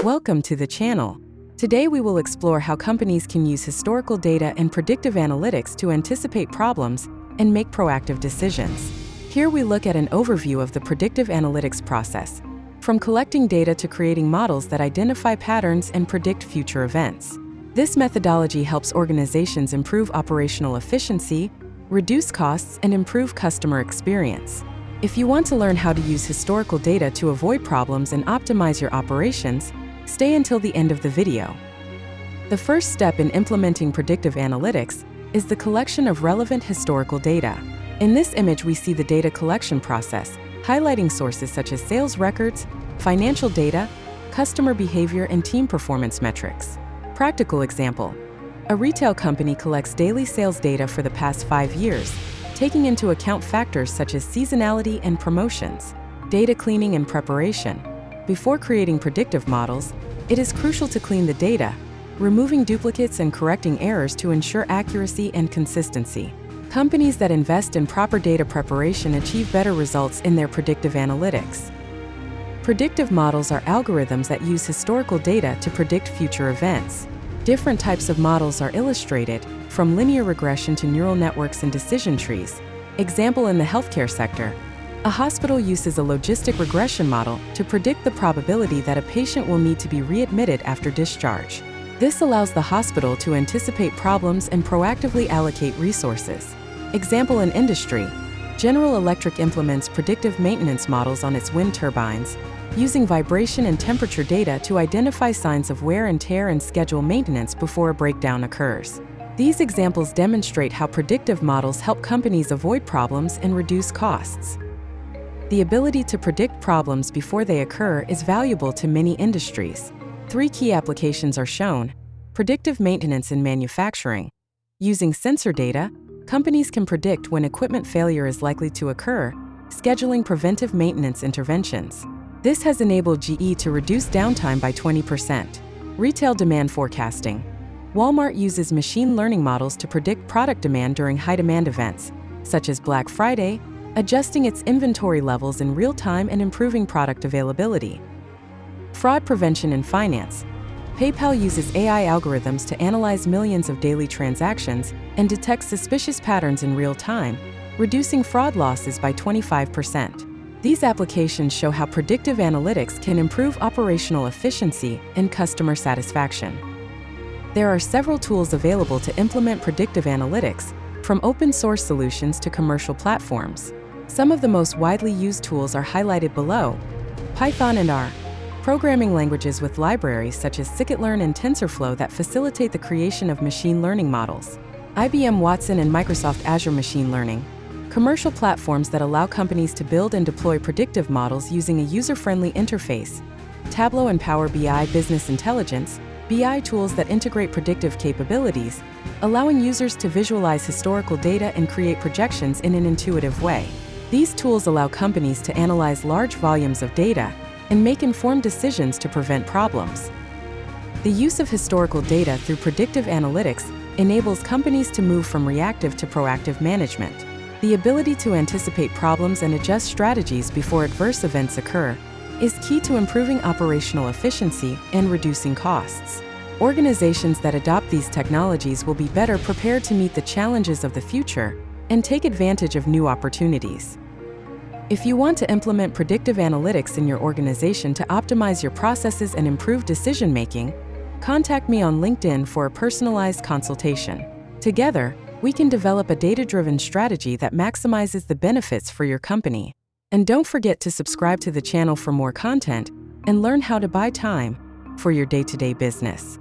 Welcome to the channel. Today we will explore how companies can use historical data and predictive analytics to anticipate problems and make proactive decisions. Here we look at an overview of the predictive analytics process, from collecting data to creating models that identify patterns and predict future events. This methodology helps organizations improve operational efficiency, reduce costs, and improve customer experience. If you want to learn how to use historical data to avoid problems and optimize your operations, stay until the end of the video. The first step in implementing predictive analytics is the collection of relevant historical data. In this image, we see the data collection process, highlighting sources such as sales records, financial data, customer behavior, and team performance metrics. Practical example: a retail company collects daily sales data for the past 5 years, taking into account factors such as seasonality and promotions. Data cleaning and preparation. Before creating predictive models, it is crucial to clean the data, removing duplicates and correcting errors to ensure accuracy and consistency. Companies that invest in proper data preparation achieve better results in their predictive analytics. Predictive models are algorithms that use historical data to predict future events. Different types of models are illustrated, from linear regression to neural networks and decision trees. Example in the healthcare sector: a hospital uses a logistic regression model to predict the probability that a patient will need to be readmitted after discharge. This allows the hospital to anticipate problems and proactively allocate resources. Example in industry: General Electric implements predictive maintenance models on its wind turbines, using vibration and temperature data to identify signs of wear and tear and schedule maintenance before a breakdown occurs. These examples demonstrate how predictive models help companies avoid problems and reduce costs. The ability to predict problems before they occur is valuable to many industries. 3 key applications are shown. Predictive maintenance in manufacturing. Using sensor data, companies can predict when equipment failure is likely to occur, scheduling preventive maintenance interventions. This has enabled GE to reduce downtime by 20%. Retail demand forecasting. Walmart uses machine learning models to predict product demand during high-demand events, such as Black Friday, adjusting its inventory levels in real time and improving product availability. Fraud prevention in finance. PayPal uses AI algorithms to analyze millions of daily transactions and detect suspicious patterns in real time, reducing fraud losses by 25%. These applications show how predictive analytics can improve operational efficiency and customer satisfaction. There are several tools available to implement predictive analytics, from open-source solutions to commercial platforms. Some of the most widely used tools are highlighted below: Python and R, programming languages with libraries such as scikit-learn and TensorFlow that facilitate the creation of machine learning models; IBM Watson and Microsoft Azure Machine Learning, commercial platforms that allow companies to build and deploy predictive models using a user-friendly interface; Tableau and Power BI Business Intelligence, BI tools that integrate predictive capabilities, allowing users to visualize historical data and create projections in an intuitive way. These tools allow companies to analyze large volumes of data and make informed decisions to prevent problems. The use of historical data through predictive analytics enables companies to move from reactive to proactive management. The ability to anticipate problems and adjust strategies before adverse events occur is key to improving operational efficiency and reducing costs. Organizations that adopt these technologies will be better prepared to meet the challenges of the future and take advantage of new opportunities. If you want to implement predictive analytics in your organization to optimize your processes and improve decision-making, contact me on LinkedIn for a personalized consultation. Together, we can develop a data-driven strategy that maximizes the benefits for your company. And don't forget to subscribe to the channel for more content and learn how to buy time for your day-to-day business.